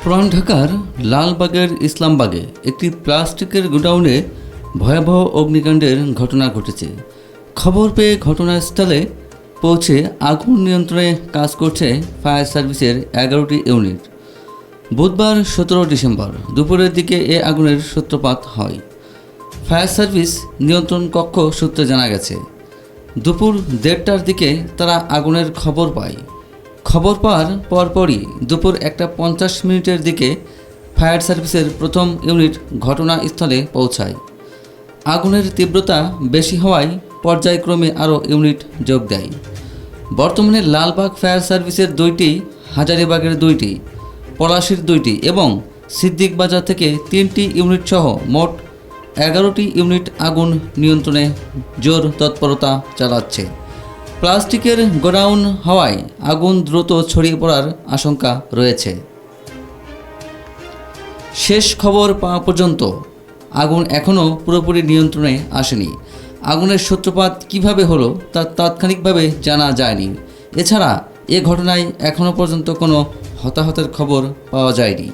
পুরান ঢাকার লালবাগের ইসলামবাগে একটি প্লাস্টিকের গোডাউনে ভয়াবহ অগ্নিকাণ্ডের ঘটনা ঘটেছে। খবর পেয়ে ঘটনাস্থলে পৌঁছে আগুন নিয়ন্ত্রণে কাজ করছে ফায়ার সার্ভিসের 11টি ইউনিট। বুধবার 17 ডিসেম্বর দুপুরের দিকে এ আগুনের সূত্রপাত হয়। ফায়ার সার্ভিস নিয়ন্ত্রণ কক্ষ সূত্রে জানা গেছে, দুপুর 1:30টার দিকে তারা আগুনের খবর পায়। খবর পাওয়ার পরপরই দুপুর 1:50 দিকে ফায়ার সার্ভিসের প্রথম ইউনিট ঘটনাস্থলে পৌঁছায়। আগুনের তীব্রতা বেশি হওয়ায় পর্যায়ক্রমে আরও ইউনিট যোগ দেয়। বর্তমানে লালবাগ ফায়ার সার্ভিসের 2টি, হাজারীবাগের 2টি, পলাশীর 2টি এবং সিদ্দিক বাজার থেকে 3টি ইউনিট সহ মোট 11টি ইউনিট আগুন নিয়ন্ত্রণে জোর তৎপরতা চালাচ্ছে। প্লাস্টিকের গোডাউন হওয়ায় আগুন দ্রুত ছড়িয়ে পড়ার আশঙ্কা রয়েছে। শেষ খবর পাওয়া পর্যন্ত আগুন এখনও পুরোপুরি নিয়ন্ত্রণে আসেনি। আগুনের সূত্রপাত কিভাবে হলো তা তাৎক্ষণিকভাবে জানা যায়নি। এছাড়া এ ঘটনায় এখনও পর্যন্ত কোনো হতাহতের খবর পাওয়া যায়নি।